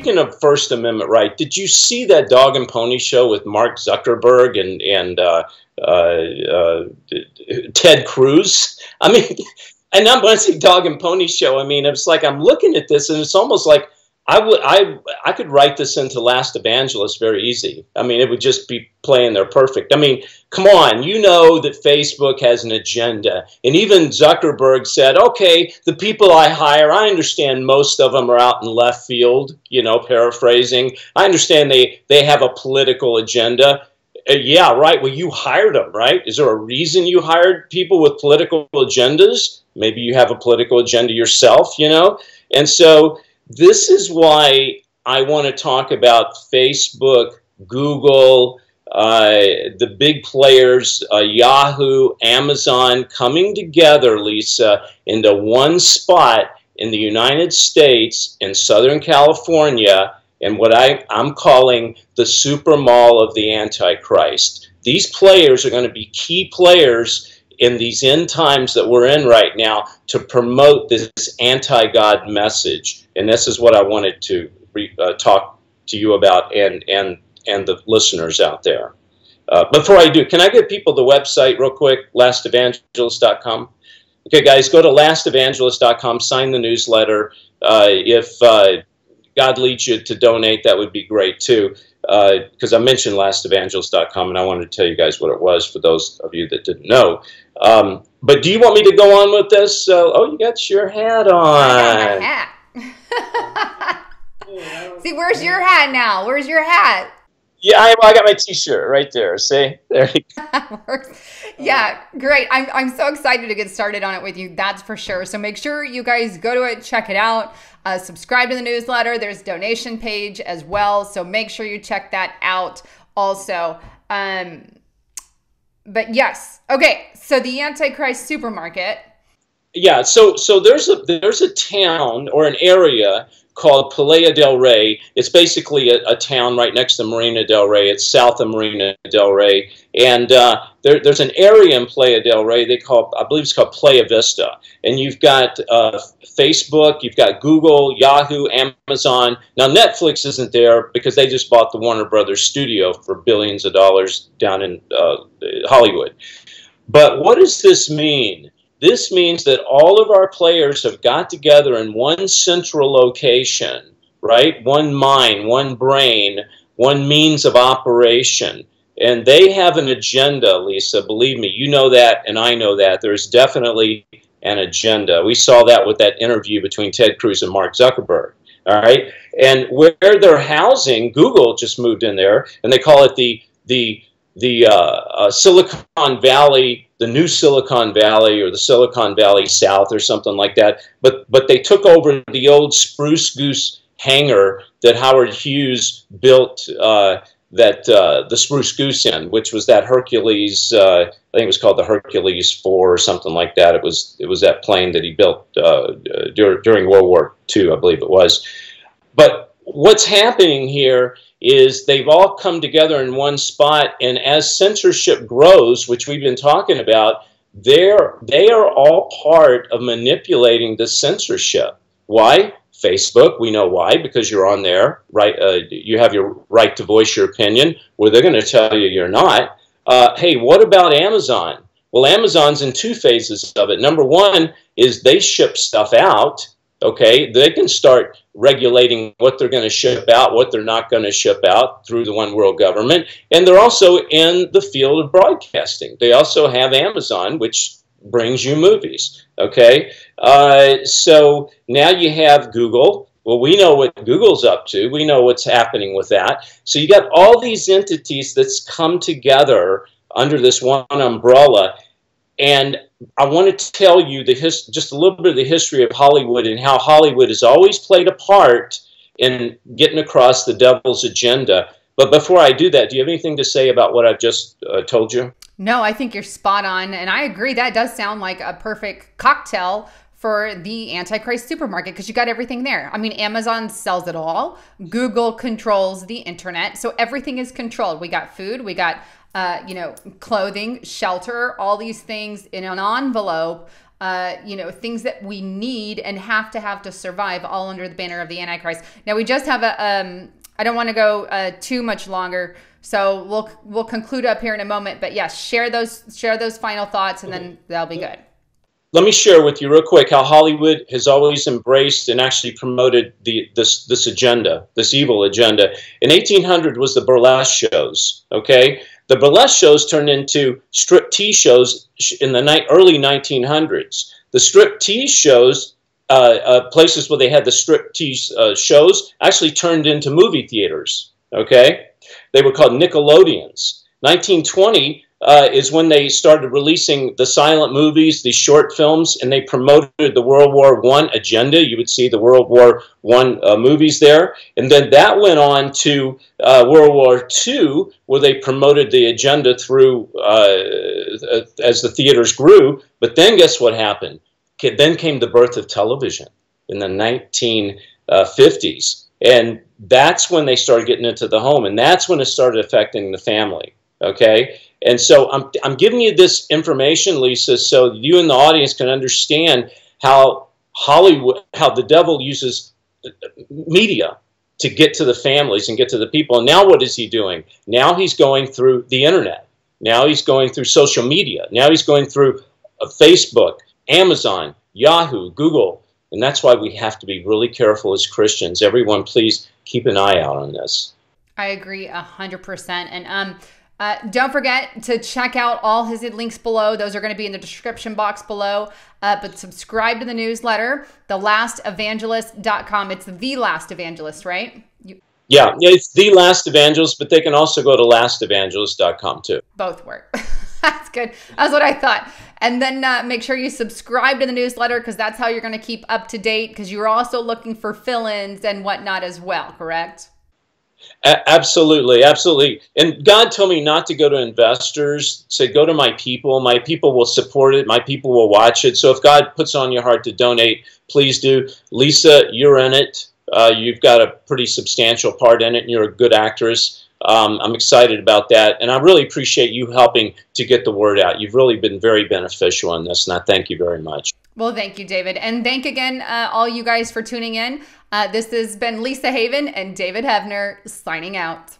speaking of First Amendment right, did you see that dog and pony show with Mark Zuckerberg and Ted Cruz? I mean, and I'm going to say dog and pony show. I mean, it's like I'm looking at this, and it's almost like I could write this into Last Evangelist very easy. I mean, it would just be playing there perfect. I mean, come on, you know that Facebook has an agenda. And even Zuckerberg said, okay, the people I hire, I understand most of them are out in left field, you know, paraphrasing. I understand they have a political agenda. Yeah, right. Well, you hired them, right? Is there a reason you hired people with political agendas? Maybe you have a political agenda yourself, you know? And so this is why I want to talk about Facebook, Google, the big players, Yahoo, Amazon, coming together, Lisa, into one spot in the United States in Southern California, and what I'm calling the super mall of the Antichrist. These players are going to be key players in these end times that we're in right now to promote this anti-God message. And this is what I wanted to talk to you about and the listeners out there. Before I do, can I give people the website real quick, lastevangelist.com? Okay, guys, go to lastevangelist.com, sign the newsletter. If God leads you to donate, that would be great too, because I mentioned lastevangelist.com, and I wanted to tell you guys what it was for those of you that didn't know. But do you want me to go on with this? Oh, you got your hat on. I got my hat. See, where's your hat now? Where's your hat? Yeah, I got my T-shirt right there. See, there you go. Yeah, great. I'm so excited to get started on it with you. That's for sure. So make sure you guys go to it, check it out, subscribe to the newsletter. There's a donation page as well, so make sure you check that out also. But yes, okay. So the Antichrist supermarket. Yeah. So there's a town or an area called Playa del Rey. It's basically a town right next to Marina del Rey. It's south of Marina del Rey. And there's an area in Playa del Rey I believe it's called Playa Vista. And you've got Facebook, you've got Google, Yahoo, Amazon. Now Netflix isn't there because they just bought the Warner Brothers studio for billions of dollars down in Hollywood. But what does this mean? This means that all of our players have got together in one central location, right? One mind, one brain, one means of operation. And they have an agenda, Lisa. Believe me, you know that and I know that. There's definitely an agenda. We saw that with that interview between Ted Cruz and Mark Zuckerberg. All right? And where they're housing, Google just moved in there, and they call it the Silicon Valley, the new Silicon Valley, or the Silicon Valley South, or something like that. But they took over the old Spruce Goose hangar that Howard Hughes built the Spruce Goose in, which was that Hercules. I think it was called the Hercules 4 or something like that. It was that plane that he built during World War II, I believe it was. But what's happening here is they've all come together in one spot, and as censorship grows, which we've been talking about, they are all part of manipulating the censorship. Why? Facebook, we know why, because you're on there, right? You have your right to voice your opinion, where they're going to tell you you're not. Hey, what about Amazon? Well, Amazon's in two phases of it. Number one is they ship stuff out. Okay, they can start regulating what they're going to ship out, what they're not going to ship out through the one world government. And they're also in the field of broadcasting. They also have Amazon, which brings you movies. Okay, so now you have Google. Well, we know what Google's up to. We know what's happening with that. So you got all these entities that's come together under this one umbrella. And I want to tell you just a little bit of the history of Hollywood and how Hollywood has always played a part in getting across the devil's agenda. But before I do that, do you have anything to say about what I've just told you? No, I think you're spot on. And I agree. That does sound like a perfect cocktail for the Antichrist supermarket because you got everything there. I mean, Amazon sells it all. Google controls the internet. So everything is controlled. We got food. We got clothing, shelter, all these things in an envelope things that we need and have to survive, all under the banner of the Antichrist. Now we just have I don't want to go too much longer, so we'll conclude up here in a moment. But yes, share those final thoughts, and then that'll be good. Let me share with you real quick how Hollywood has always embraced and actually promoted this agenda, this evil agenda. In 1800 was the burlesque shows, okay? The burlesque shows turned into striptease shows in the early 1900s. The striptease shows, places where they had the striptease shows, actually turned into movie theaters, okay? They were called Nickelodeons. 1920 is when they started releasing the silent movies, these short films, and they promoted the World War I agenda. You would see the World War I movies there. And then that went on to World War II, where they promoted the agenda through as the theaters grew. But then guess what happened? Then came the birth of television in the 1950s. And that's when they started getting into the home. And that's when it started affecting the family. Okay? And so I'm giving you this information, Lisa, so you and the audience can understand how the devil uses media to get to the families and get to the people. And now what is he doing? Now he's going through the internet. Now he's going through social media. Now he's going through Facebook, Amazon, Yahoo, Google. And that's why we have to be really careful as Christians. Everyone, please keep an eye out on this. I agree 100%. And don't forget to check out all his links below. Those are going to be in the description box below. But subscribe to the newsletter, thelastevangelist.com. It's The Last Evangelist, right? Yeah, it's The Last Evangelist, but they can also go to lastevangelist.com too. Both work. That's good. That's what I thought. And then make sure you subscribe to the newsletter, because that's how you're going to keep up to date, because you're also looking for fill-ins and whatnot as well, correct? Absolutely, absolutely. And God told me not to go to investors, said go to my people. My people will support it. My people will watch it. So if God puts on your heart to donate, please do. Lisa, you're in it. You've got a pretty substantial part in it, and you're a good actress. I'm excited about that. And I really appreciate you helping to get the word out. You've really been very beneficial in this, and I thank you very much. Well, thank you, David. And thank again all you guys for tuning in. This has been Lisa Haven and David Hebner signing out.